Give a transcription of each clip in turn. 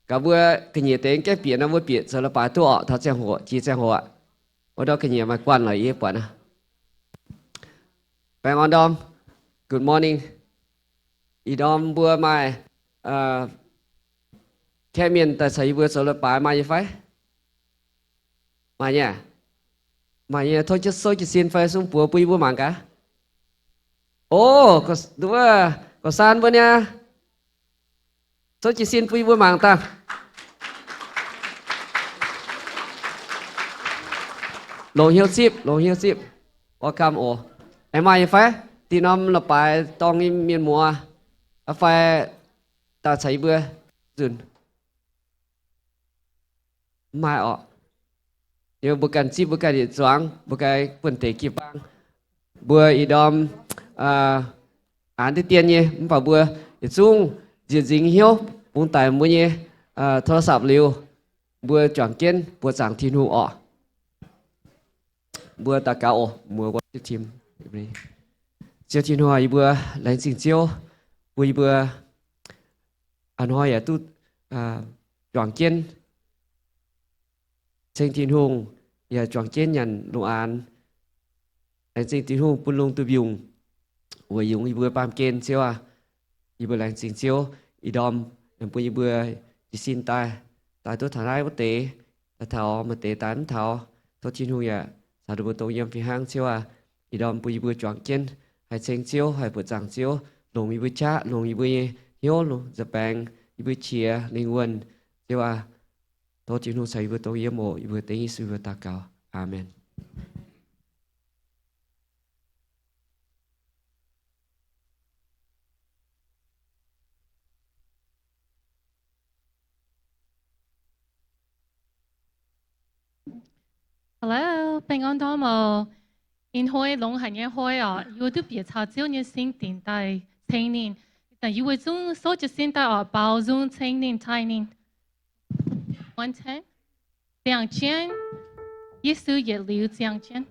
cả bữa cái nhà tiếng cái biển nó bữa biển giờ là bài tua thọ trang hộ chi trang hộ ở đó cái nhà mà quan lại ý quản à bạn on dom good morning ý dom bữa maiแค่ miền tại sao bữa giờ là bài mai như phải mai nha mai nha thôi chứ số chỉ xin phải xuống bữa bữa mảng cả có đúng rồi có san bữa nha số chỉ xin bữa mảng ta lồng hiếu ship welcome em ai phải thì nó là bài tông im miền mùa phải ta thấy bữa dừng mai nhưng bukan di Zoang bukan penting kipang bữa idom án thì tiền nhé bảo bữa chung diện dính hiếu buông tài mua nhé thô sạp liu bữa chọn kiến bữa giảng thiên hùng bữa ta cao mua qua team chiều thiên hùng bữa lấy trình chiều bữa anh hỏi tu chọn kiến trên thiên hùng giờ chọn kiến nhận đồ án anh trên thiên hùng bún lông tu dùng vừa dùng bữa bám kiến chiều bữa lấy trình chiều idom em bữa chỉ xin tai tôi thằng ai bất tế thảo mà tế tán thảo tôi thiên hùng ya sao được tổ yếm phi hang chiều idom bữa chọn kiến hay trên chiều hay bữa giảng chiều lồng bữa cha lồng bữa hiếu lồng dập bang bữa chia linh quân chiều tôi thiên hùng sai bữa tổ yếm mộ bữa tế Giêsu bữa ta cao amen. Hello， 平安多冇？因會龍係嘅會要都別查照嘅先電帶青年，但因為中所就先帶包中青年青年，1 10 200，耶穌也留200，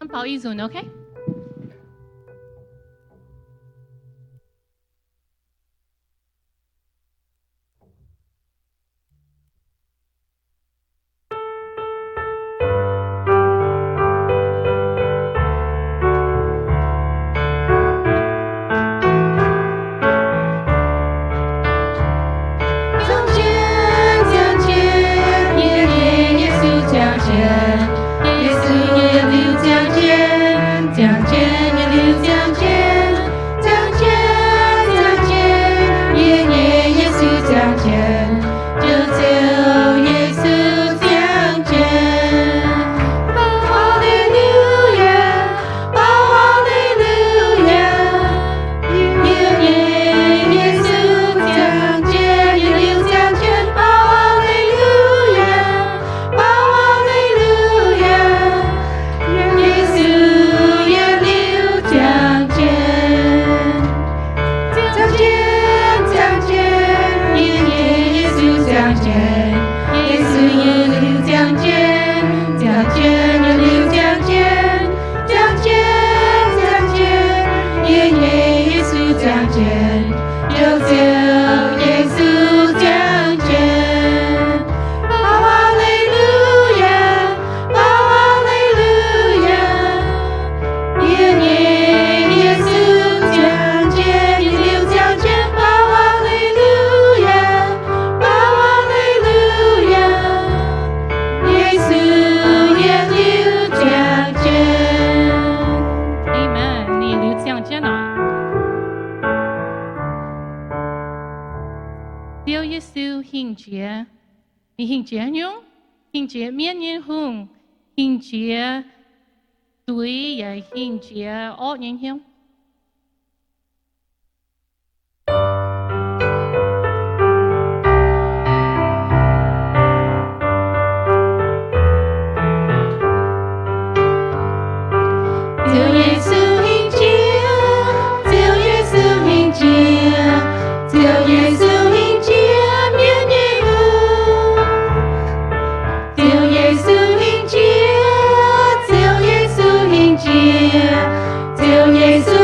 咁包一種 ，OK？Yesu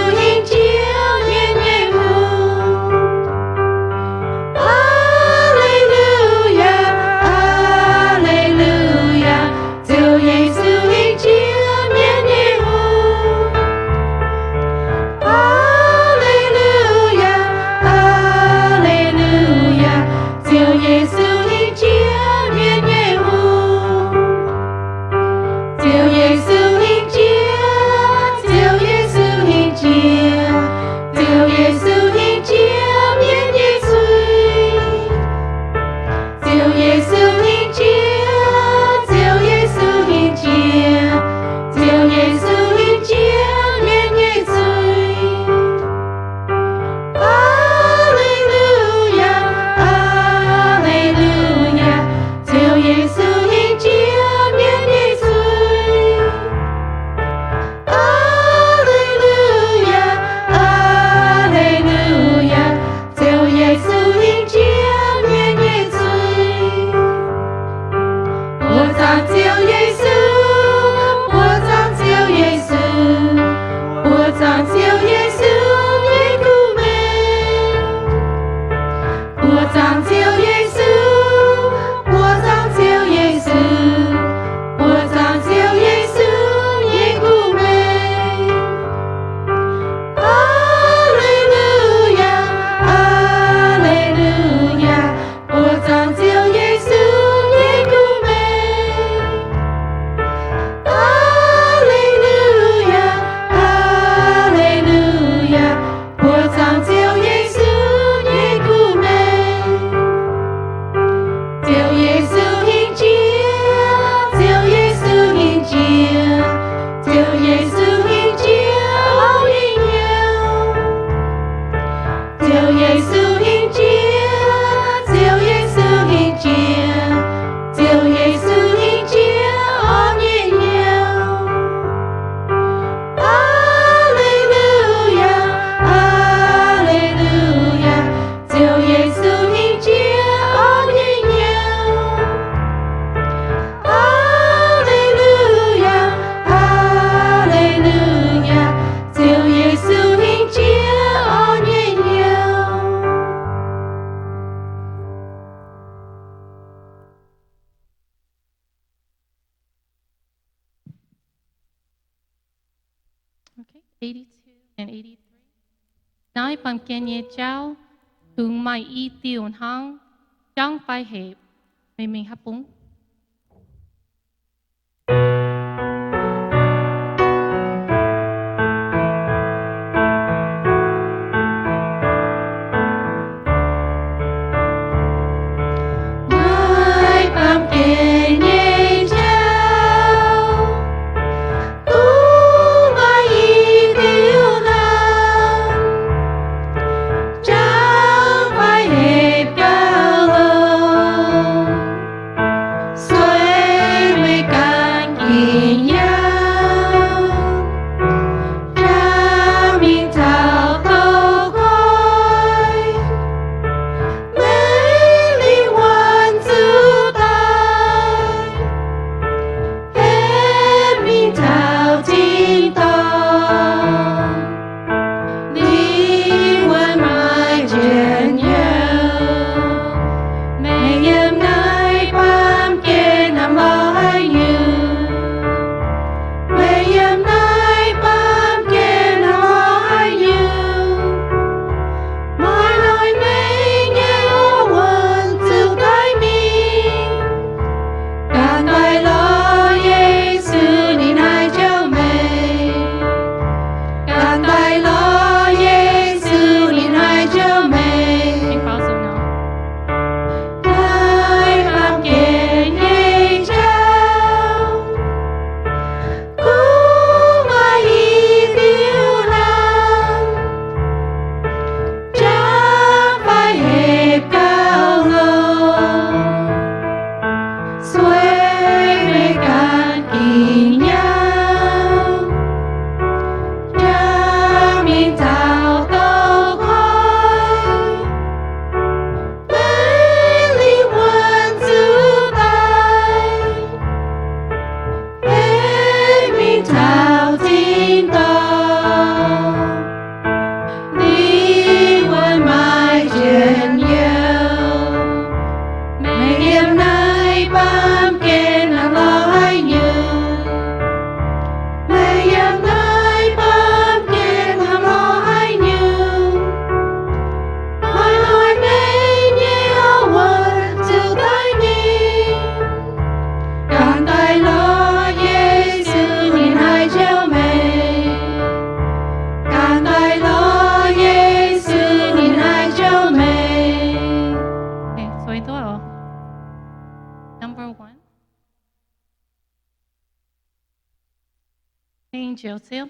Okay, 82 and 83. Nai pam kenye chao, tung mai y tion hang, chang phai hẹp, mình hấp bún. Nai pam kenye chao, tung mai y tion hang, chang phai hẹp cao lâu, xoay mấy cánh kỳ nhau, cha mình thao thâu khói, mấy linh hoàn giữ tay, hết mình thao tin tòng, linh hoàn mãi trên nhau, mẹ em nay bám kia nằm ở như, mẹ em nay bám kia nằm ở như, mỗi lời mẹ nhớ quên từ tay mình, càng tay lo Giêsu đi nay cho mẹ, càng tay lo Giêsu đi nay cho mẹ. Mình bao giờ nào? Nai pam kenye chao, tung mai y tion hang, chang phai hẹp cao lâu, xoay mấy cánh kỳ nhau, cha mình thao tâu khói, mấy linh hoàn giữ tay, hết mình thao tin tòng, linh hoàn mãi trên nhau, mẹ em nay bám kia nằm lo như, mẹ em nay bám kia nằm lo như, mỗi lời mẹ nhớ quên từ tay mình, càng tay lo Giêsu nhìn hai cho mẹ, càng tay lo Giêsu nhìn hai cho mẹ. Okay, so ito number 1. Mienh Joseph.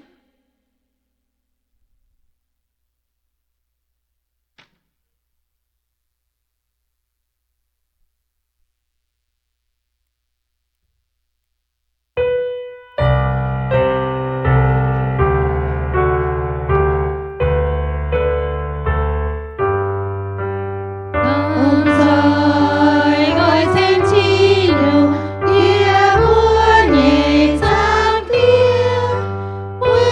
Ôm rồi gọi xem chi điều kia của nhẹ sang kia, quê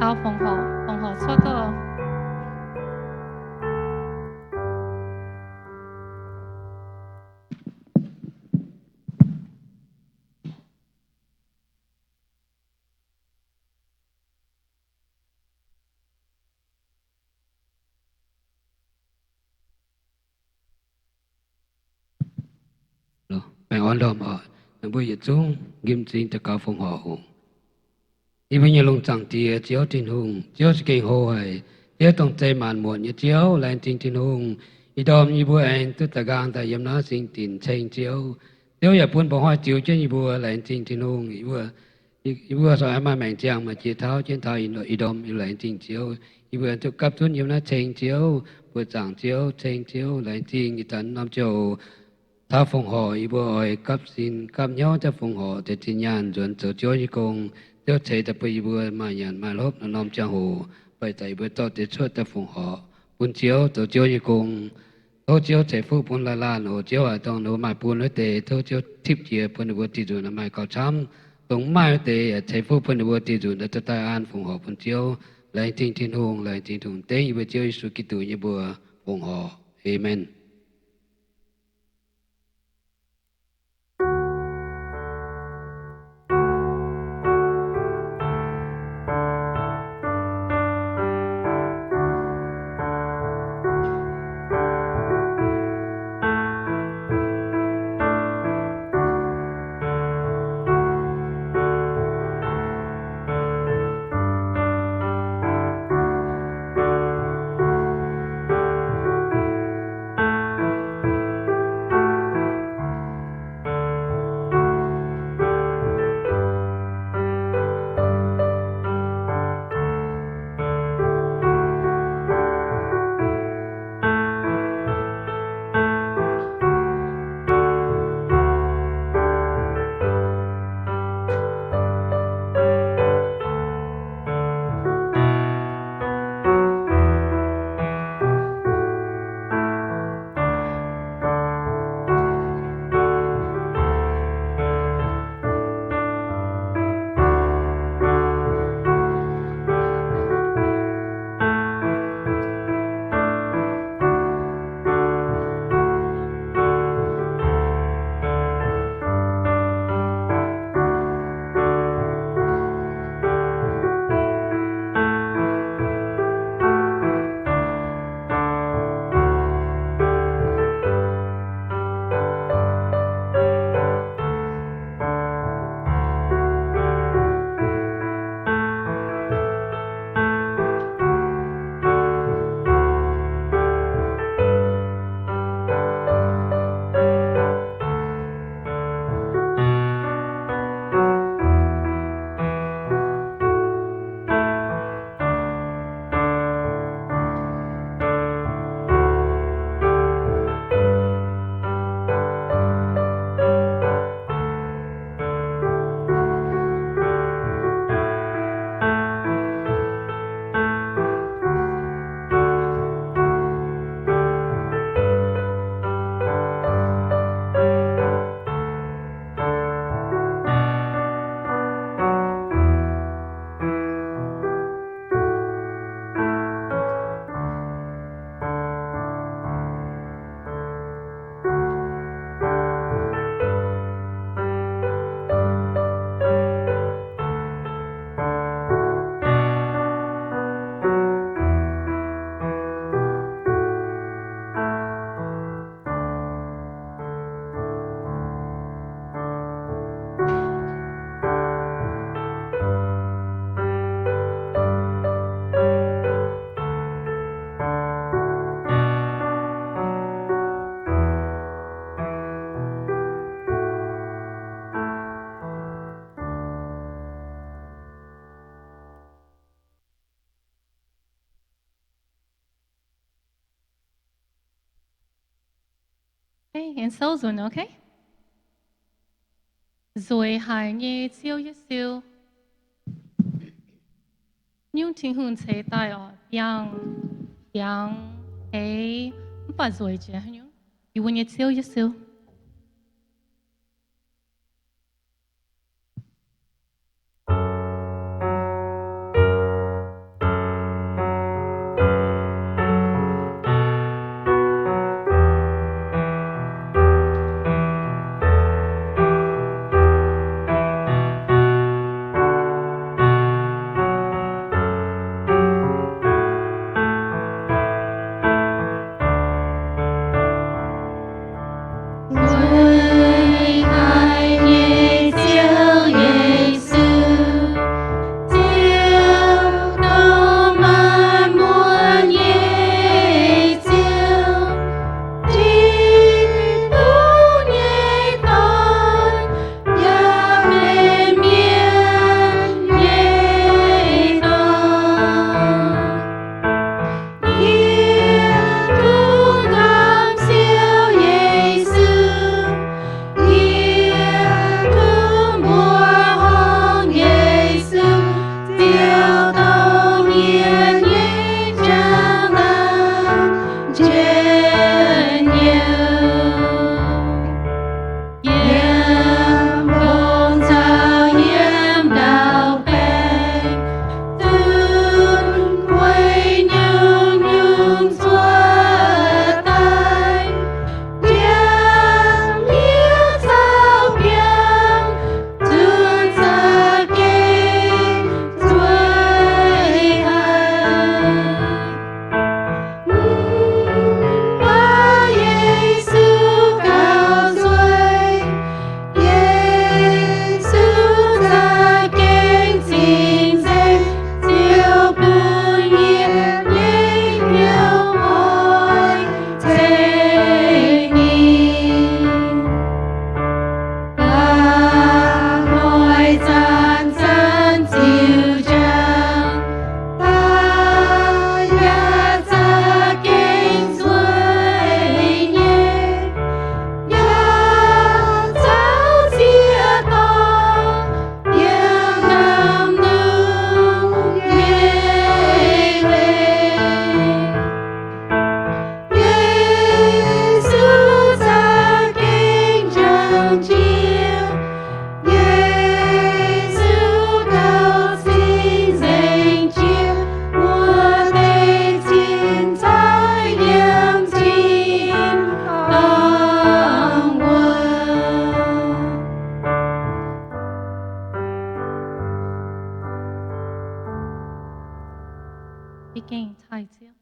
抄phòng họ xuất đó. Bạn on đom ở bây giờ chúng nghiêm trình tất cả phong họ ý bây giờ lông chẳng thì chiếu trên hùng chiếu cái hồ hay chiếu trong tay màn muộn như chiếu lên trên hùng ý đom như bữa anh tất cả gang tại yếm nó sinh tiền tranh chiếu chiếu giờ buôn bỏ hoa chiếu trên như bữa lên trên hùng ý bữa rồi em mà mảnh trang mà chia tháo trên thao ý đom ý lên trên chiếu ý bữa tôi cấp tuân yếm nó tranh chiếu bữa chẳng chiếu tranh chiếu lên trên ý tấn năm chiều ta phong họ ý bữa ơi cấp xin cấp nhau ta phong họ để tin nhàn chuẩn tổ chức như công tiêu chế ta bây bữa mà nhàn mà lốp nó nom cha hồ bây tại bữa tao để cho ta phong họ buôn chiếu tổ chức như công tổ chiếu chế phụ buôn la la nổ chiếu ở trong nổ mà buôn ở tề tổ chiếu tiếp chia buôn bữa tiêu chuẩn là mai cao chăm tổng mai tề chế phụ buôn bữa tiêu chuẩn là ta tai an phong họ buôn chiếu lại tin tin hùng lại tin hùng tế như bữa chiếu Giêsu Kitô như bữa phong họ amen. Okay, and so on, okay? Rồi hai nhé chiếu一燒，用天空車帶哦，yang hey，唔把rồi chứ nhung，因為你chiếu一燒。一件太少。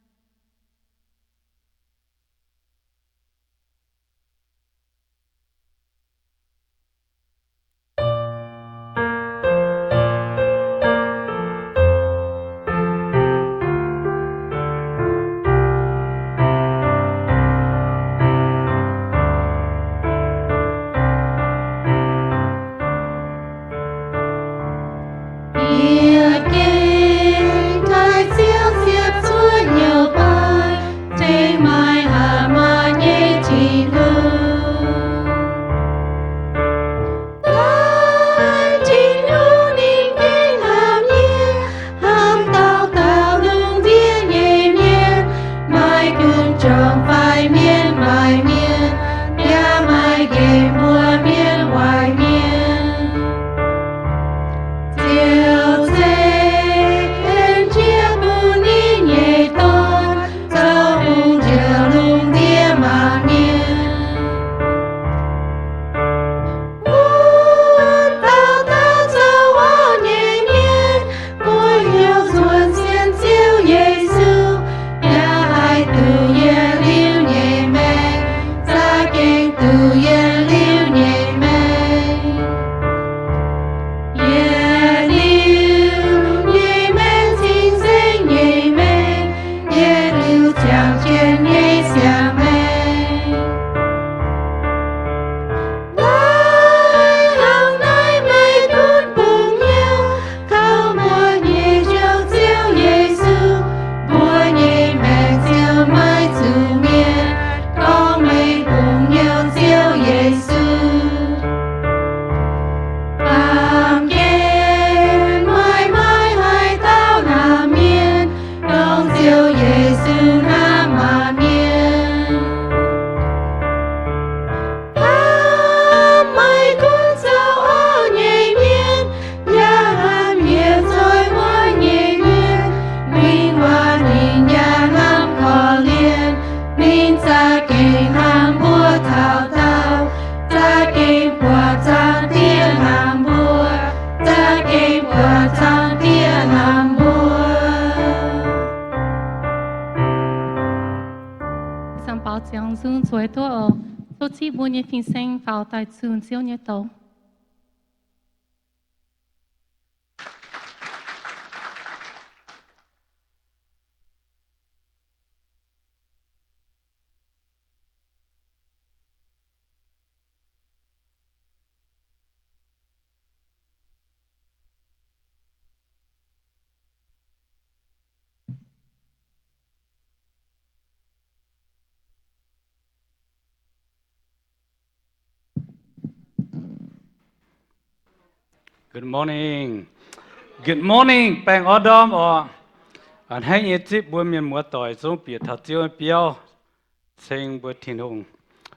Giang Dung tuổi tuổi số chỉ bốn nhiệt phiên sinh vào tại trường siêu nhiệt độ. Good morning. Good morning. Bang Adam or anh hay nhớ chip buổi miền mùa tỏi xuống biển thật chiêu béo sinh buổi thiên hùng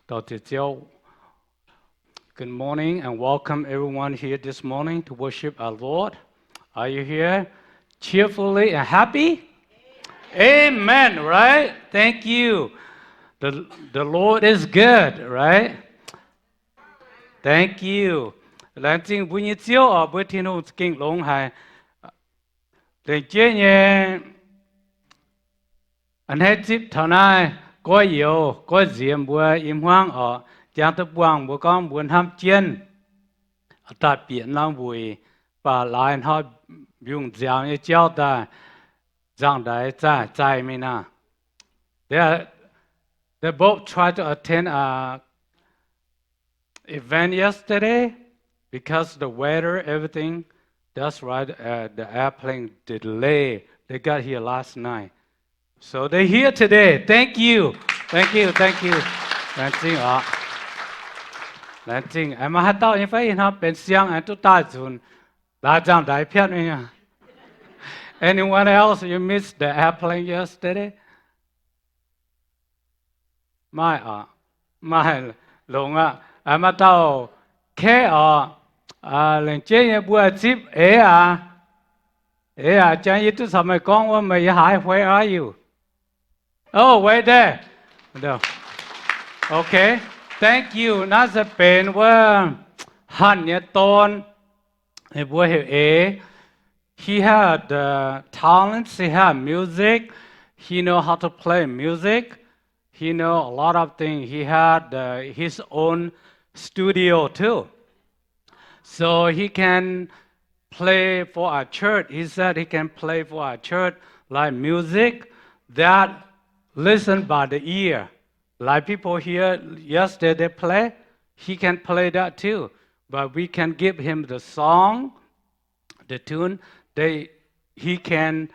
tỏi chiêu. Good morning and welcome everyone here this morning to worship our Lord. Are you here cheerfully and happy? Amen. Right? Thank you. The Lord is good. Right? Thank you. Lãng trình buổi nhiệt chiếu ở buổi thiên hùng kinh lông hay để chế nhé anh hết chip thằng này có nhiều có diệm buổi im hoang ở giang tập quang buổi con buổi ham chiên tại biển lang buổi và lại họ dùng giang như chiếu ta giang đại trái trái mình à they both tried to attend a event yesterday. Because the weather, everything, that's right, the airplane delay. They got here last night. So they're here today. Thank you. Thank you. Thank you. Lãng trình, em hát tao như vậy, nó bên xiang, em tụt ta dùn. Đã chẳng đại phiết mình à. Anyone else, you missed the airplane yesterday? Mai, lùng à. Em hát tao, kê lên trên nhà bùa chip chẳng như tôi sao mày conว่าmày hại where are you? Oh, wait there. No. Okay, thank you. น่าจะเป็นว่าหันเนี่ยตอนไอ้บัวเห he had talents, he had music, he know how to play music, he know a lot of things. He had his own studio too. So he can play for our church. He said he can play for our church like music that listen by the ear. Like people here yesterday they play, he can play that too. But we can give him the song, the tune. He can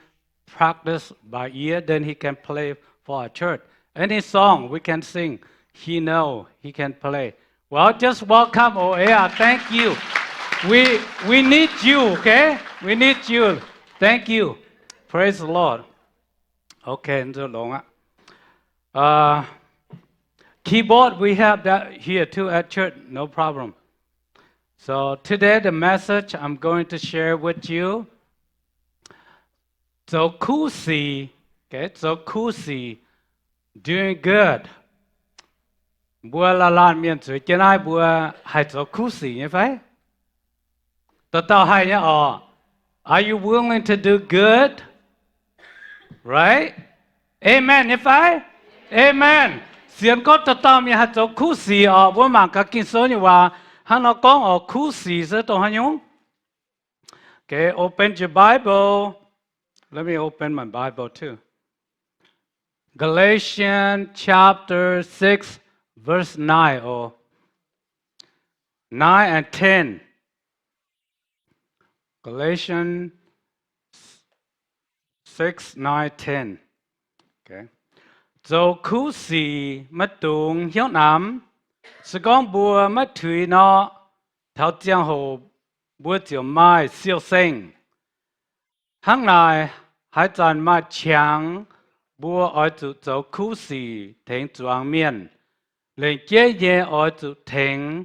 practice by ear, then he can play for our church. Any song we can sing, he know, he can play. Well, just welcome, Oea. Thank you. We need you, okay? We need you. Thank you. Praise the Lord. Okay, so long. Keyboard, we have that here too at church, no problem. So today the message I'm going to share with you. So Kusi, okay, so Kusi, doing good. Bua la lan miên suy chân ai bua hay so Kusi như vậy? Tao hay nhá Are you willing to do good? Right? Amen. If I? Amen. Xiên có tao mi hay so Kusi bua mang cả kinh số nhưว่าhắn nó có Kusi sẽ tao hay nhung. Okay, open your Bible. Let me open my Bible too. Galatians chapter 6, verse 9 or 9 and 10. Galatians 6, 9, 10. Okay. Dẫu khu sĩ mất tùng hiếu nắm, sự con bùa mất thủy nó, theo giang hồ bùa chiều mai siêu sinh. Hàng này, hãy dàn mà chẳng bùa ở chủ dẫu khu sĩ thành doang miên, lên chế nhẹ ở chủ thành,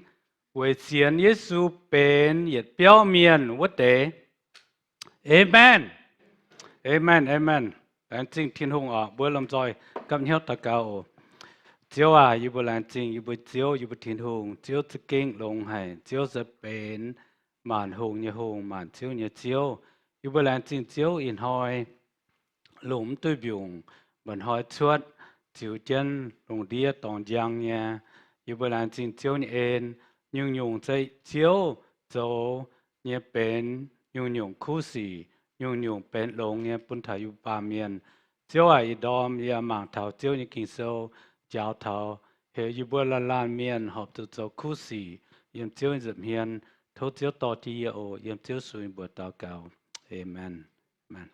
với xiên Giê-xu bên yết biểu miên vô tế. Amen. Amen, amen. Lãnh chính thiên hùng bữa lâm rồi, cầm hiếu ta cao. Chiếu yêu bữa lãnh chính, yêu bữa chiếu, yêu bữa thiên hùng, chiếu tự kinh lông hay, chiếu tự bên, màn hùng, màn chiếu như chiếu. Yêu bữa lãnh chính chiếu in hỏi, lũng tôi biùng, mình hỏi chuột, chiếu chân, lùng đĩa tòng giang nha. Yêu bữa lãnh chính chiếu như ên, nhưng dùng dây chiếu, dấu, như bên, dùng khu sĩ, dùng bên lông như bún thảo yêu ba miền. Chiếu ai đom như mạng thảo chiếu như kinh sâu, giáo thảo, hệ yêu bữa lan miền hợp tự dấu khu sĩ, yếm chiếu như dùm hiền, thấu chiếu tỏ tí yêu, yếm chiếu xuôi bữa tao cao. Amen. Amen.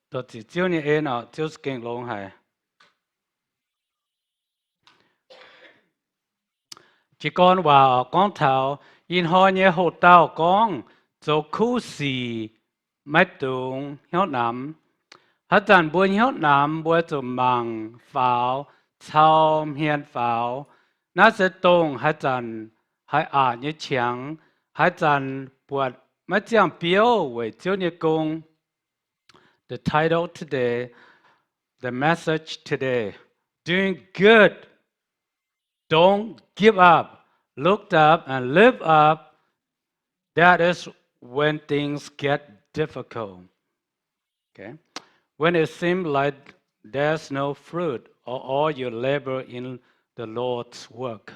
Tôi chỉ chiếu như ên chiếu kinh lông hay. Chỉ con vào con thảo, in hỏi như hồ tao con, dấu khu sĩ, mái tùng, hiếu nắm. Hát dàn buôn hiếu nắm, buôn dùm mạng, pháo, chào hiền pháo. Nó sẽ tùng hát dàn, hát như chẳng, hát dàn buôn mấy chẳng biểu với chiếu như cung. The title today, the message today, doing good. Don't give up. Look up and live up. That is when things get difficult. Okay? When it seems like there's no fruit or all your labor in the Lord's work.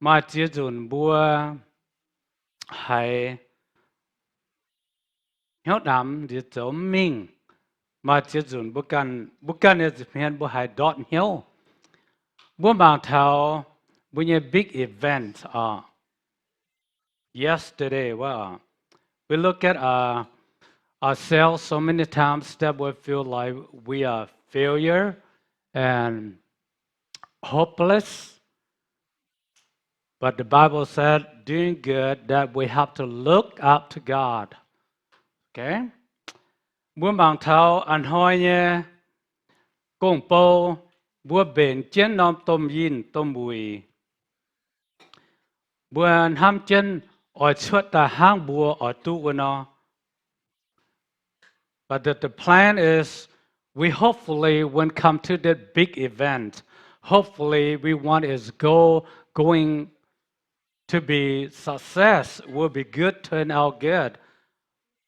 Mà chỉ dùn bùa hay hiếu nắm thì chỗ mình mà chỉ dùn bùa can là dịp hiền bùa hay đọt hiếu. Bùa mang thảo bùa nhé big event yesterday. Well, we look at ourselves so many times that we feel like we are failure and hopeless. But the Bible said, doing good, that we have to look up to God. Okay? Bùa mang thảo anh hỏi nhé, công bố, bùa bền chiến nóm tôm yin, tôm bùi. Bùa ham chân, ở chuột ta hang bùa ở tu của nó. But the plan is we hopefully when come to that big event, hopefully we want is going to be success, will be good, turn out good.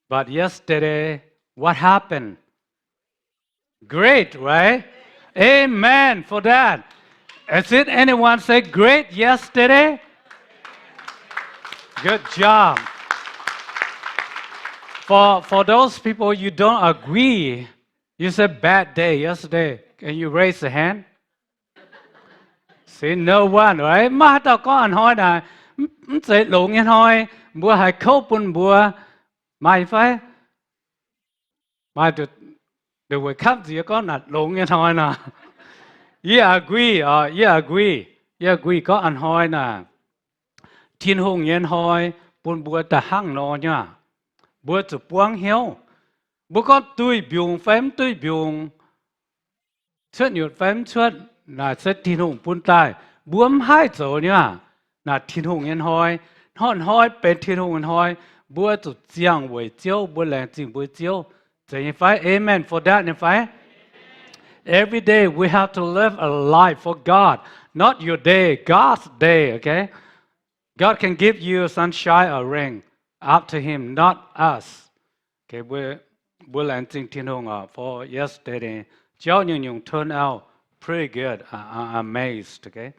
But yesterday, what happened? Great, right? Amen for that. Is it anyone say great yesterday? Good job. For those people you don't agree, you said bad day yesterday. Can you raise a hand? See, no one, right? Mà tao có anh hỏi là sẽ lộn nghe thôi, bữa hay khâu bún bữa mày phải mày được会khắp gì có là lộn nghe thôi nè. You agree, you agree có anh hỏi nè. Thiên hùng nghe hỏi bún bữa ta hăng nó nha. Bữa chụp quang hiếu. Bữa có tùy biung phém tùy biung. Xuất nhụt phém xuất là sẽ thiên hùng bún tai. Bữa hai chỗ nha. Là thiên hùng nghe hỏi bên thiên hùng nghe hỏi. Bữa chụp giang với chiếu bữa làng chỉnh với chiếu. Thì phải amen for that như phải. Every day we have to live a life for God, not your day, God's day, okay? God can give you sunshine or rain, up to Him, not us. Okay, we're learning thiên hùng for yesterday. Cháu nhung turned out pretty good. I'm amazed, okay?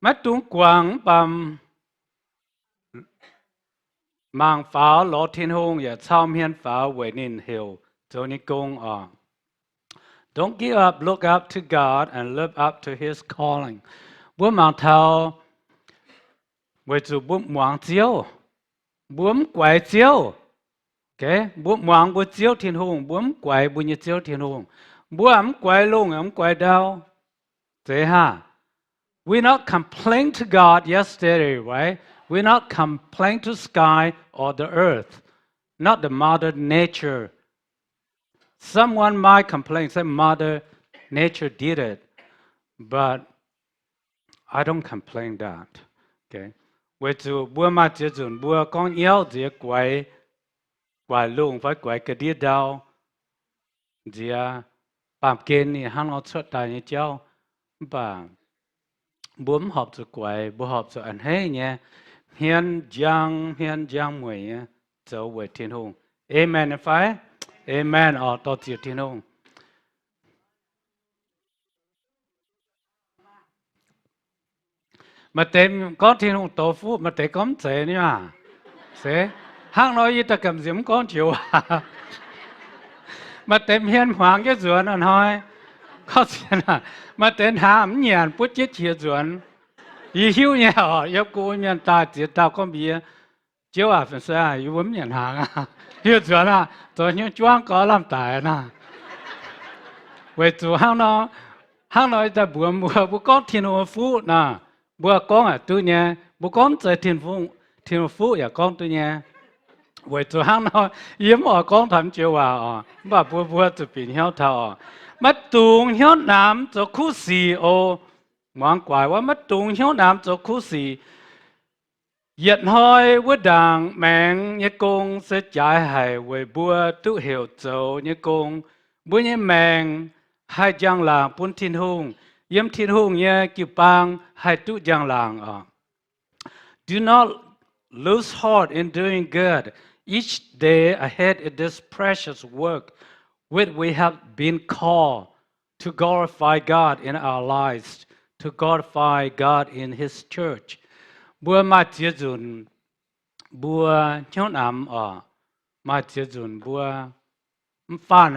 Mắt tung quang bầm mang pháo lọ thiên hùng và chao miên pháo về nín hiểu cho ní công Don't give up, look up to God and live up to His calling. Bố mang thao về chủ bố mang chiếu, bố quay chiếu, okay? Bố mang bố chiếu thiên hùng, bố quay bố như chiếu thiên hùng, bố quay lung quay đau, thế ha? We not complain to God yesterday, right? We not complain to sky or the earth, not the mother nature. Someone might complain, say Mother Nature did it, but I don't complain that. Okay. Với chủ bữa mà chỉ chuẩn bữa con yếu chỉ quay luôn phải quay cái đi đâu, chỉ làm kiến thì hắn nó xuất đại như cháu, và bữa họp cho quay, bữa họp cho anh hay nhé, hiền giang mùi nhé, trở về thiên hùng. Amen phải. Amen. Tao chỉ thiên hùng. Mà tên con thiên hùng tổ phụ mà tên con chế nữa à? Sẽ hang nói gì ta cầm diễm con chịu à? Mà tên hiền hoàng cái ruộng anh hỏi, có chuyện à? Mà tên hàm nhàn bút chết chia ruộng, ý hiếu nhẹ yếu cô nhàn ta chỉ tao con bia, chiếu à phần sao yếu bấm nhàn hàng à? Hiếu ruộng à? Tôi nhớ choáng có làm tài nè. Vậy chủ hang nói ta bữa con thiên hùng phụ nè. Bữa con à tôi nhé, bữa con chơi thiên hùng phụ ya con tôi nhé. Vậy chủ hang nói yếm ở con thầm chiều à, bà bữa chụp hình hiếu thảo. Mất tung hiếu nam cho khu sĩ ô, mong quáiว่าmất tung hiếu nam cho khu sĩ. Yết hỏi với đảng mẹng như công sẽ trái hại với bữa tự hiểu châu như công. Bữa như mẹng hai giang làng bốn thiên hùng. Yếm thiên hùng như kiều bang hai tự giang làng. Do not lose heart in doing good. Each day ahead in this precious work which we have been called to glorify God in our lives, to glorify God in His church. Bữa mà chia dùn bữa nhau nằm mà chia dùn bữa phan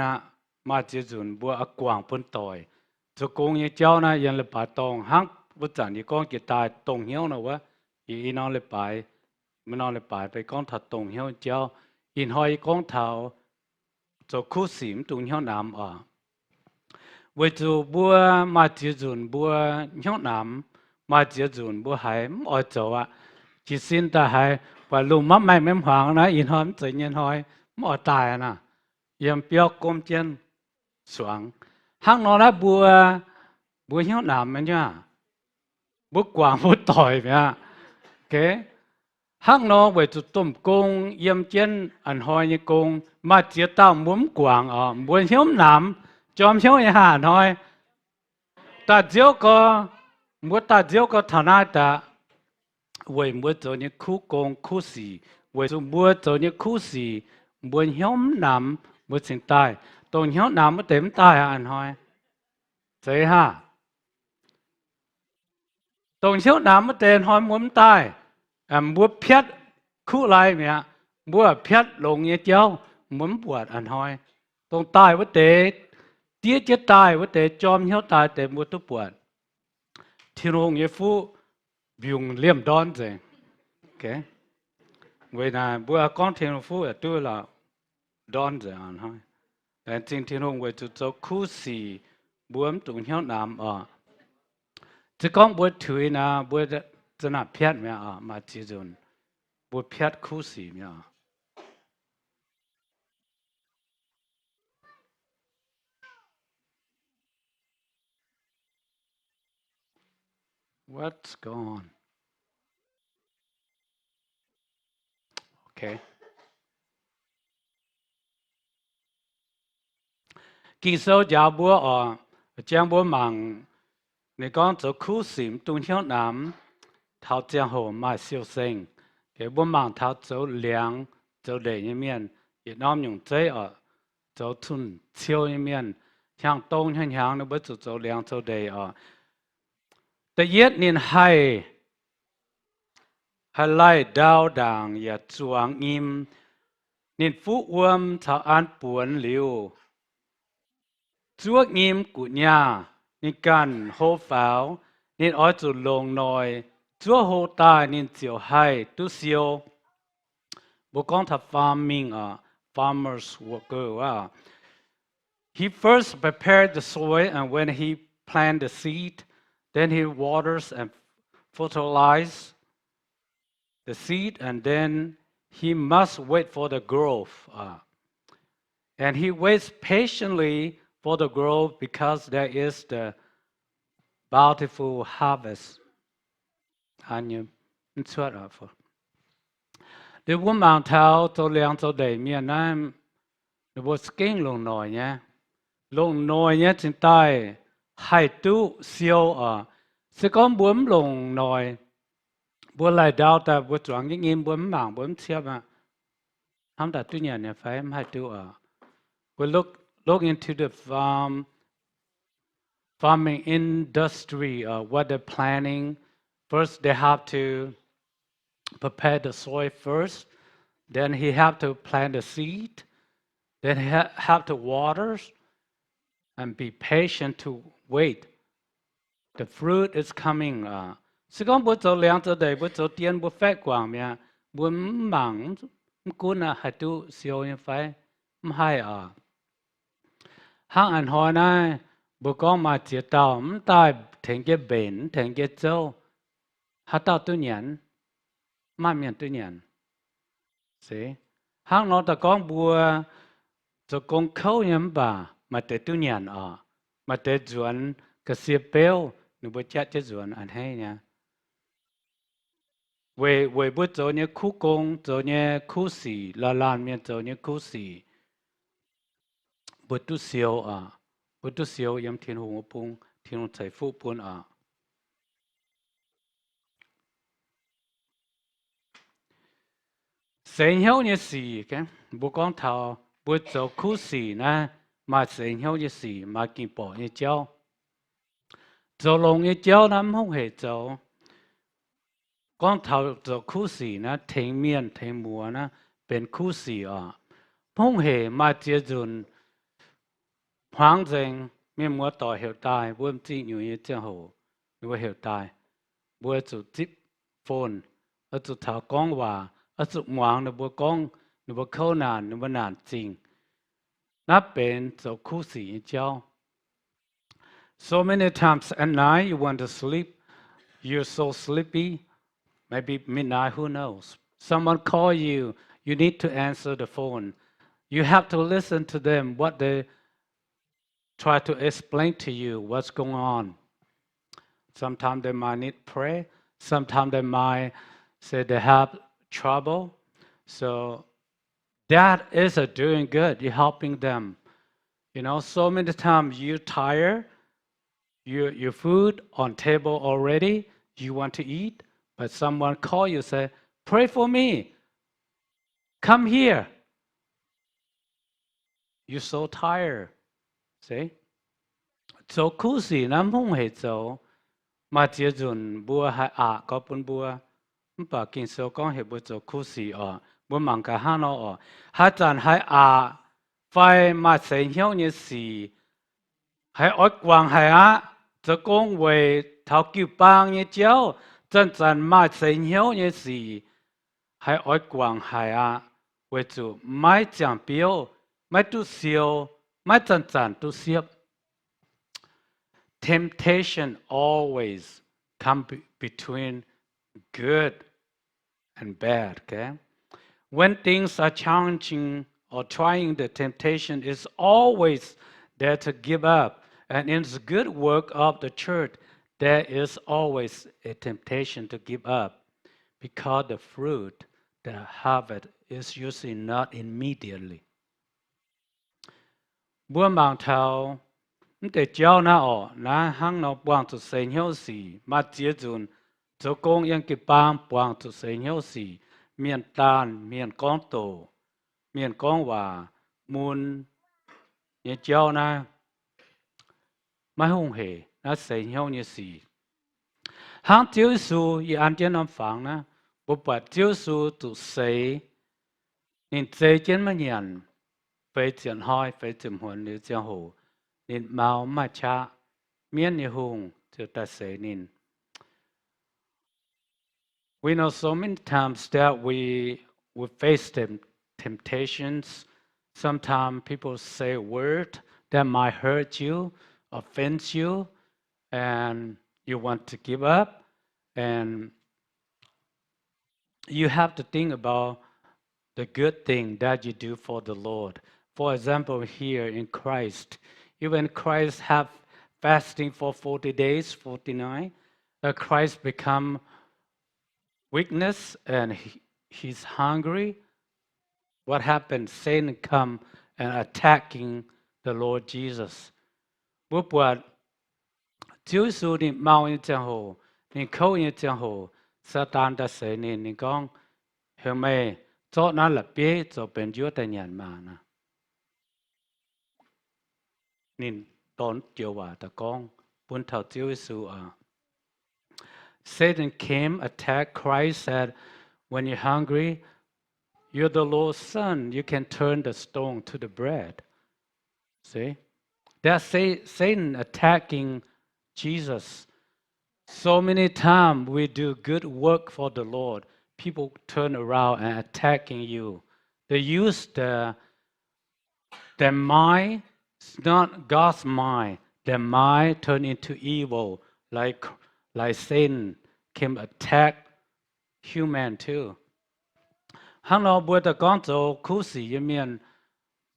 mà chia dùn bữa quảng bún tỏi cho công như cháu na yên lập bài tông hăng bữa chẳng như con kia tài tông hiếu nào quá ý nó lập bài mình nó lập bàiไปcon thật tông hiếu cháu in hỏi con thảo cho khu xỉm tông hiếu nằm với chủ bữa mà chia dùn bữa nhau nằm mà chỉ dùng bữa hay ở chỗ chỉ xin ta hay và lùm mắm mày mắm hoàng na in hôm tự nhiên hỏi ở tài na yếm biểu công chân xuống hang nó là bữa hiếu nam mình nhá bút quảng bút tỏi mẹ kế hắc nó về tụ tôm cung yếm chân ăn hoi như cung mà chia tao muốn quảng ở muốn hiếu nằm chom hiếu nhà hà thôi ta diếu có muốn ta diếu có thằng nào ta về muốn cho những khu cung khu sĩ về cho muốn cho những khu sĩ muốn hiếu nằm muốn sinh tai tông hiếu nằm muốn tìm tai ăn hoi thế ha tông hiếu nằm muốn tìm hoi muốn tai muốn phết khu lại mẹ muốn phết lồng như cháu muốn bùa ăn hoi tông tai muốn để tiếc chết tai muốn để chom hiếu tai để muốn tu bùa thiên hùng như phu dùng liềm đón rồi ok vậy là bữa con thiên hùng phu ở tôi là đón rồi ăn hoiแต่จริงที่น้องไว้จุดจะคู่สีบวมตรงเหี้ยวน้ำจะก้องบวถุยนะบวจะน่าเพียดไหมมาจีจนบวเพียดคู่สีไหมWhat's going on? Okay. Kỳ sau giáo búa giang búa mảng người con cho khu xỉm tung hiếu nam tháo giang hồ mà siêu sinh cái búa mảng tháo cho liang cho để như miền Việt Nam dùng chế cho thun chiêu như miền hàng đông hàng nó bớt cho liang cho đểแต่เย็ดนินให้ไล่ดาวด่างอย่าจวงอิมนินฟูอวมชาวอันปวนหลิวจวกอิมกุญญานิกันโฮฟ้าวนินอ้อยจุดลงหน่อยจัวโฮตายนินเจียวให้ตุเซียวบุกองทับ farming farmers worker ว่า he first prepared the soil and when he planted the seed then he waters and fertilizes the seed, and then he must wait for the growth. And he waits patiently for the growth because there is the bountiful harvest. And you sweat up for. The woman tell to liang to day me and I'm the was king long noy nhé. Long noy nhé trên tay hai tu siêu sẽ có bướm lồng nồi bữa lại đào ta bữa chọn những em bướm mảng bướm chia mà không đặt tuy nhiên phải hai tu we look into the farming industry what they're planning first they have to prepare the soil first then he have to plant the seed then he have to water and be patient to wait. The fruit is coming. Sẽ có bữa chỗ liang chỗ đầy bữa chỗ tiền bữa phép quảng mẹ bữa mảng cuốn hai tu siêu như phải hai hàng ăn hoa này bữa con mà chỉ tao tai thành cái bền thành cái châu hát tao tu nhẫn mà miền tu nhẫn. See hàng nó ta con bữa chỗ con khâu nhắm bà mà để tu nhẫn mà để chuẩn cái xếp béo nó bữa chết chết chuẩn ăn hay nha về bữa chỗ như khu công chỗ như khu sĩ là làm miền chỗ như khu sĩ bữa tu siêu yếm thiên hùng bung thiên hùng财富bún sinh hiệu như sĩ cái bữa con thảo bữa chỗ khu sĩ nè mà sinh hiệu như sĩ mà kinh bỏ như cháu chỗ lồng như cháu nắm không hề chỗ con thảo chỗ khu sĩ nè thành miền thành mùa nèเป็นคู่สีkhông hề mà chia dùn hoang dành miền mùa tỏi hiểu tài buôn chỉ nhiều như thế hồ nếu hiểu tài buôn chủ tiếp phone ở chủ thảo con hòa ở chủ ngoan nếu buôn con nếu buôn khâu nàn nếu buôn nàn chính nắp bên chỗ khu sĩ cháu. So many times at night you want to sleep, you're so sleepy, maybe midnight, who knows? Someone call you, you need to answer the phone. You have to listen to them, what they try to explain to you, what's going on. Sometimes they might need prayer. Sometimes they might say they have trouble. So that is a doing good. You're helping them. You know, so many times you're tired. Your food on table already. You want to eat, but someone call you, say, pray for me. Come here. You're so tired. See? So kusi nam hung he so ma chia jun bua hai a ko pun bua ba kin so con he bu so kusi o bu mang ka ha no o ha chan hai a phai ma se hiao ni si hai ot quang hai a zo gong wei thao kiu bang ni jiao zhen zhen ma se hiao ni si hai ot quang hai a wei zu mai jiang biao mai tu xiao mai zhen zhen tu xiao. Temptation always comes between good and bad, okay? When things are challenging or trying, the temptation is always there to give up. And in the good work of the church, there is always a temptation to give up because the fruit, the harvest, is usually not immediately. Buôn bằng thảo để cháu na ở na hang nó buông tu sinh hiệu sĩ mà chia chun cho công yên cái bang buông tu sinh hiệu sĩ miền tan miền con tổ miền con hòa muôn như cháu na mà hung hề na sinh hiệu như sĩ hang chiếu su y an trên năm phẳng na bộ bát chiếu su tu sinh nên chế trên mà nhận phải chuyển hỏi phải chìm huấn như cháu hồ nên mau mà cha mienh như hùng cho ta sẽ nên. We know so many times that we face temptations. Sometimes people say a word that might hurt you, offend you, and you want to give up. And you have to think about the good thing that you do for the Lord. For example, here in Christ, even Christ have fasting for 40 days, 49, Christ become weakness and he's hungry. What happened? Satan come and attacking the Lord Jesus. Bố bọt Chúa Giêsu đi mau như chẳng hồ, nên khâu như chẳng hồ, Satan đã sẽ nên con hiểu mê cho nó là bế cho bên Chúa ta nhận mà nè. Nên đón chiều hòa ta con buôn thảo Chúa Giêsu à. Satan came, attacked Christ, said, when you're hungry, you're the Lord's son. You can turn the stone to the bread. See? That's Satan attacking Jesus. So many times we do good work for the Lord. People turn around and attacking you. They use their mind. It's not God's mind. Their mind turn into evil, like Satan came attack human too. Hang nó bữa ta con cho khu sĩ như miền,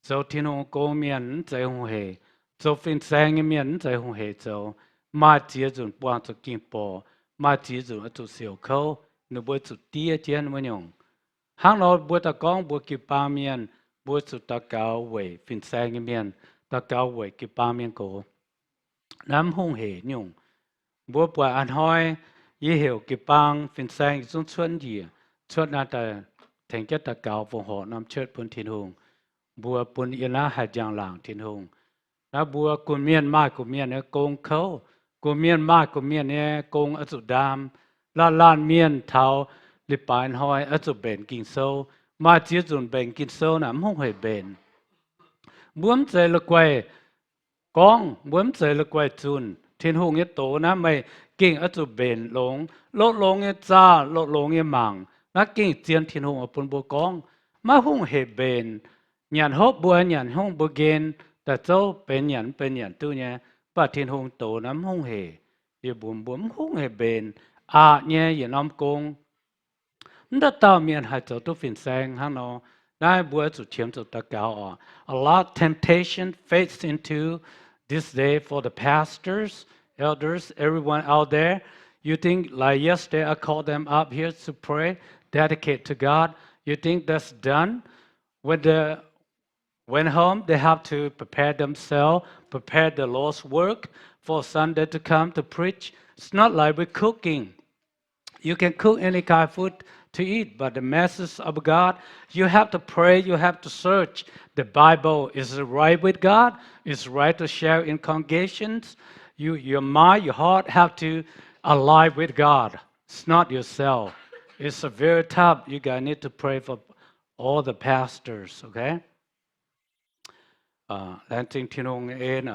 cho thiên hùng cô miền chạy hùng hề, cho phiên sang như miền chạy hùng hề cho mà chia chuẩn quan cho kim bò, mà chia chuẩn ở chỗ siêu khâu, nó bữa chỗ tia chén mới nhung. Hang nó bữa ta con bữa kịp ba miền, bữa chỗ ta cao về phiên sang như miền, ta cao về kịp ba miền cổ, nắm hùng hề nhung. Bữa bữa ăn hỏi, ý hiểu kịp bang phiên sang xuống xuân gì, xuân nào ta thành chất ta cao vùng họ nằm chết bún thiên hùng, bữa bún yên lá hạt giang làng thiên hùng, đó bữa cồn miên này công khâu, cồn miên này công ở chỗ đam, lan miên tháo lip bàn hỏi ở chỗ bền kinh sâu, mà chỉ dùng bền kinh sâu nằm không hề bền, buông chơi là quay, con buông chơi là quay chun, thiên hùng cái tổ na mày kinh ở chỗ bền lốt lông cái cha lốt lông cái mảng. Nó kinh chiến thiên hùng ở bên bố con mà hùng hệ bền nhận hốt bùa nhận hùng bùa ghen ta châu bền nhận tu nhé và thiên hùng tổ nắm hùng hệ thì bùm hùng hệ bền nhé vậy nắm công nó tao miền hai châu tu phiền sang hả nó đại bùa chủ chiếm chủ ta cao a lot of temptation faced into this day for the pastors elders, everyone out there, you think like yesterday I called them up here to pray, dedicate to God. You think that's done? When they went home, they have to prepare themselves, prepare the Lord's work for Sunday to come to preach. It's not like we're cooking. You can cook any kind of food to eat, but the message of God, you have to pray, you have to search. The Bible is right with God, it's right to share in congregations. Your mind, your heart have to align with God. It's not yourself. It's a very tough. You guys need to pray for all the pastors, okay? Lan Trinh Thiên Hùng ên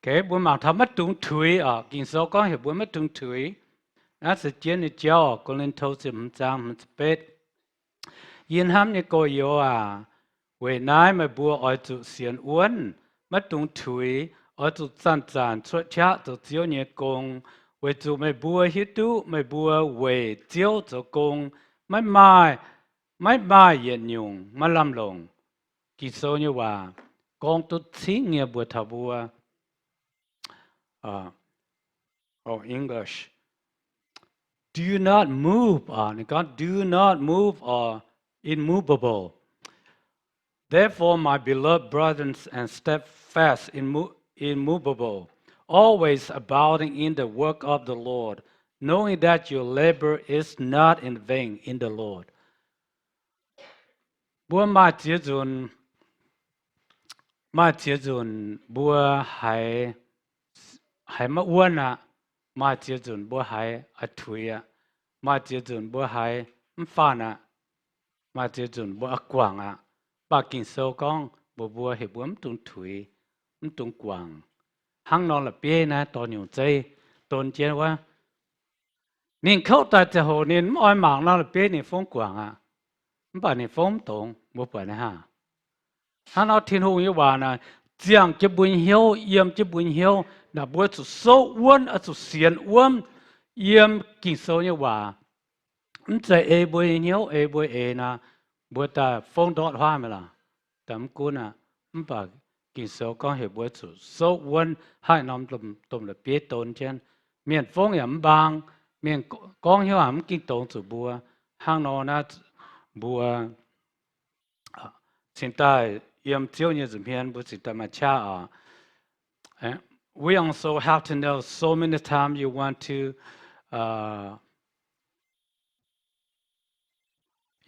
cái buổi mà thắm mất trung thủy kinh số có hiểu buổi mất trung thủy nó sẽ chiến đi cháu có lên thâu sẽ không trang không bết yên hâm như cô yếu về nãy mà bùa ở chỗ xiên uốn mất trung thủy ở chỗ chăn chăn chuột chát chỗ chiếu như công về chỗ mà bùa hít tu mà bùa về chiếu chỗ công mấy mai yên nhung mà làm lồng kinh số như công tu chính nghe bùa thà bùa English. Do not move God, do not move or immovable. Therefore, my beloved brothers and steadfast, immovable, always abounding in the work of the Lord, knowing that your labor is not in vain in the Lord. Bùa mà chia dùn bùa hay mà uốn mà chia dùn bùa hay thui mà chia dùn bùa hay phàn mà chia dùn bùa quảng bà kinh sâu con bùa hay bùa tung thui tung quảng hang non là bia na to nhiều dây tôn chiến quá nên khâu tại chỗ hồ nên oi mạng nó là bia nên phong quảng bà nên phong tông bùa bà này hắn nói thiên hùng như bà giang chế bùn hiếu yếm chế bùn hiếu là bữa chủ sâu uốn ở chủ xiên uốn yếm kinh sâu như bà chạy e bùn hiếu e bùn bữa ta phong đọt hoa mà là tấm cún bà kinh sâu con hiểu bữa chủ sâu uốn hai năm tùm là biết tôn chân miền phong yếm bang miền con hiếu kinh tôn chủ bùa hàng nó bùa hiện tại yếm chiếu như dùm hiền bữa chỉ tầm cha we also have to know so many times you want to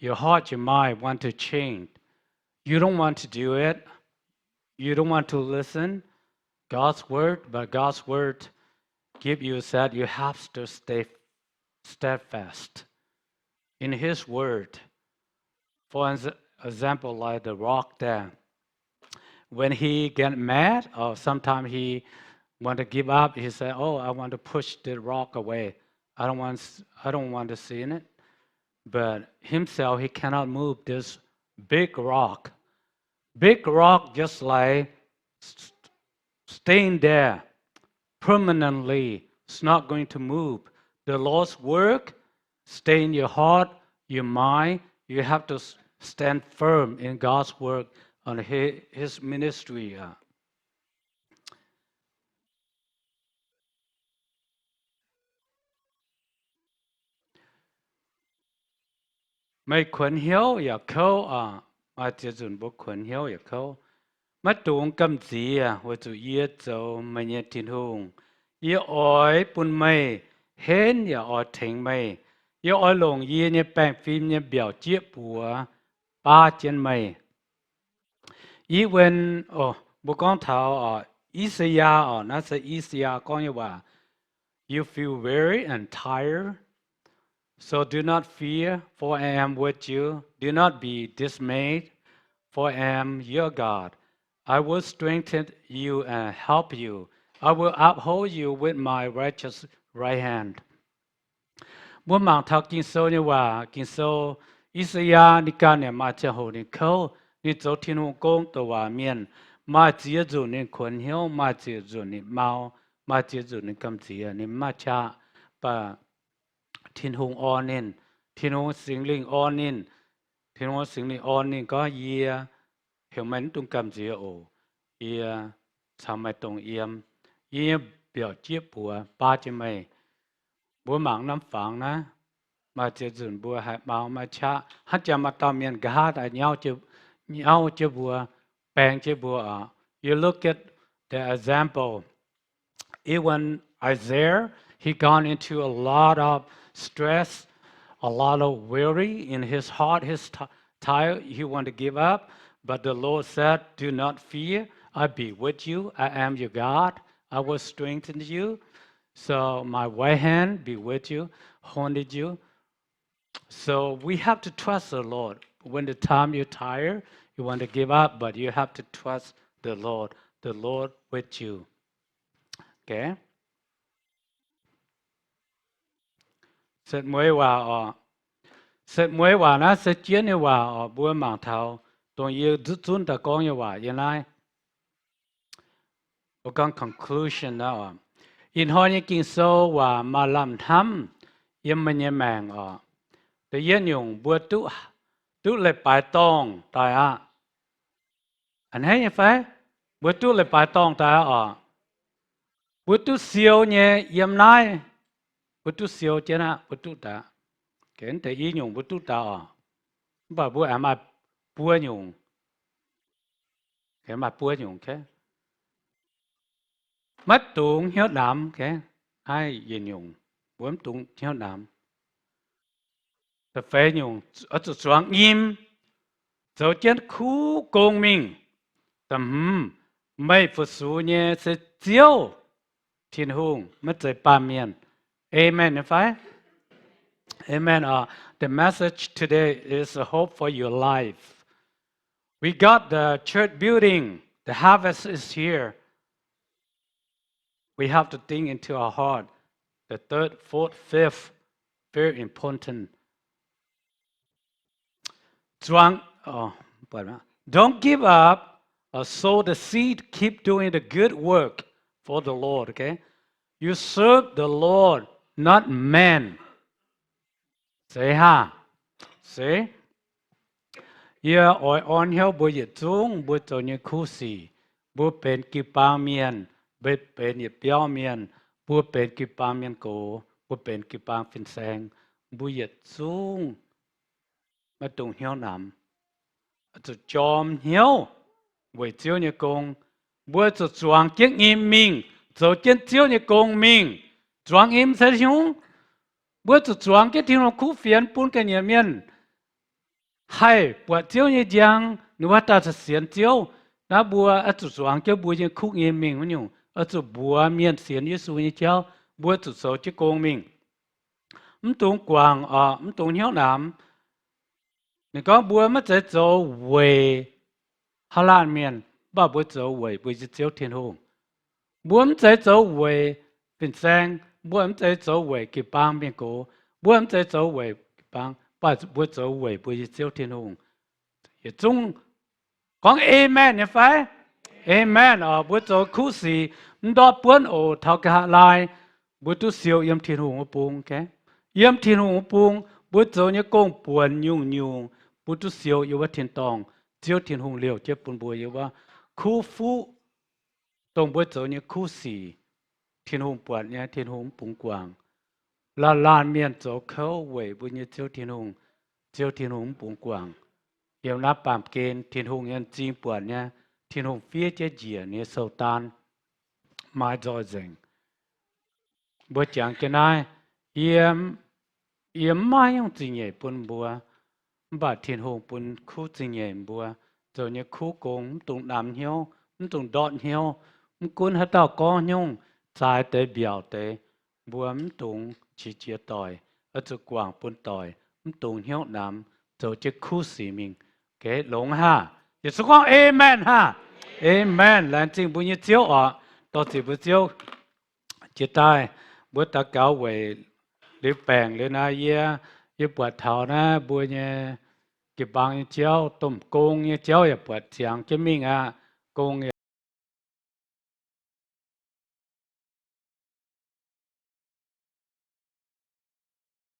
your heart, your mind want to change. You don't want to do it. You don't want to listen God's word, but God's word give you that you have to stay steadfast in His word. For example, like the rock there, when he get mad or sometimes he want to give up, he say, "Oh, I want to push the rock away. I don't want to see it." But himself, he cannot move this big rock. Big rock just like staying there permanently. It's not going to move. The Lord's work stay in your heart, your mind. You have to stand firm in God's work on His ministry. Mấy khuẩn hiếu ya khâu mà chỉ dùng bộ khuẩn hiếu ya khâu mà tuồng cầm gì với chủ yếu cho mấy nhà thiên hùng yếu ỏi bún mây hên ya ỏi thành mây yếu ỏi lồng yếu nhà bèn phim nhà biểu chiết bùa ba chân mây even bộ con thảo Isaiah nó sẽ Isaiah con như vậy you feel weary and tired. So do not fear, for I am with you. Do not be dismayed, for I am your God. I will strengthen you and help you. I will uphold you with my righteous right hand. Bố mạng thao kinh sâu như vậy, kinh sâu Isaiah ni can ne ma cha ho ni khâu ni zo thiên hùng công tổ hòa miền ma chia dù ni khuẩn hiếu ma chia dù ni mau ma chia dù ni cầm chia ni ma cha và thiên hùng on in thiên hùng sinh linh on in thiên hùng sinh linh on in có year hiểu mình tung cầm gì ổ year sao mai tung yếm year biểu chiếc bùa ba chữ mày bùa mạng nắm phẳng na mà chỉ dùng bùa hạt màu mà cha hát chả mà tao miền gà tại nhau chứ bùa bèn chứ bùa you look at the example even Isaiah he gone into a lot of stress a lot of worry in his heart his tired he want to give up but the Lord said do not fear I be with you I am your God I will strengthen you so my right hand be with you hold you. So we have to trust the Lord. When the time you're tired, you want to give up, but you have to trust the Lord with you. Okay? Sệt mới hòa nó sẽ chiến như hòa ở bữa mảng thảo, tôi yêu chúng ta có như hòa như này. Một con conclusion đó. In hồi như kinh sâu hòa mà làm thăm, yếm mình như màng tự nhiên dùng bữa tu lệ bài tông tại anh thấy như phải bữa tu lệ bài tông tại bữa tu siêu nhé yếm nay bữa tu siêu chứ na bữa tu ta cái tự nhiên dùng bữa tu ta bà bữa mà bữa dùng cái mà bữa dùng cái mất tụng hiếu đam cái ai yên dùng bữa tụng hiếu đam phải dùng ở chỗ choáng im dấu chân khu công minh tầm mấy phút số nhé sẽ chiếu thiên hùng mấtใจba miền amen phải amen the message today is a hope for your life we got the church building the harvest is here we have to think into our heart the third fourth fifth very important don't give up sow the seed keep doing the good work for the Lord okay you serve the Lord not man say ha say yeah oi on hiếu bùi yết chung bùi cho như khu sĩ bùi bên kỳ ba miền bên yết béo miền bùi bên kỳ ba miền cổ bùi bên kỳ ba phiên sang bùi yết chung mà tung hiếu nằm cho chom hiếu với chiếu như công bữa cho choáng kiến im mình cho kiến chiếu như công mình choáng im sẽ hiếu bữa cho choáng cái thiên khu phiền bún cái nhà miền hay bữa chiếu như giang nếu ta sẽ xiên chiếu na bữa ở cho choáng cái bữa như khu im mình không ở cho bữa miền xiên như suy như chiếu bữa cho số chứ công mình tung quang tung hiếu nằm你讲不么在做为哈拉面，爸不做为不是做天空，不在做为变生，不在做为给帮变果，不在做为帮，爸不做为不是做天空，也中讲 amen 你phải amen 不做苦事，唔多本头家来，不都少yếm thiên空我幫嘅，yếm thiên空我幫，不做你講本用。不都少有ว่า天當，只有天空了，這本不有ว่าคู่夫當不做呢คู่สี天空ปวดเนี่ย天空ปุ่งกวางลานเมียน做เขาเว่บุญเนี่ย只有天空ปุ่งกวางเดี๋ยวนับปามเกณฑ์天空เนี่ยจริงปวดเนี่ย天空เฟี้ยเจี๋ยเนี่ยโซตานมาจอยเจงบัวจังกันได้เยี่ยมไม่ยังจริงใหญ่ปนบัวบาดthiên hùngปุ่นคู่จริงใหญ่บัวเจ้าเนี่ยคู่กงตุงดำเหี้ยวตุงดอดเหี้ยวกุนฮัตตาก้อนยงใจเตะเบียวเตะบัวตุงชีเจียต่อยเจ้ากวางปุ่นต่อยตุงเหี้ยวดำเจ้าจะคู่สีมิงเกะหลงฮะอย่าสุขว่าเอเมนฮะเอเมนแล้วจริงบุญเจียวต่อสิบุญเจียวจะตายบัวตะเกาไว้หรือแปลงหรือนาเยียยปวดเท้านะบัวเนี่ยเก็บบางเจ้าต้มกงเนี่ยเจ้าอย่าปวดเสียงจะมิ่งกงอ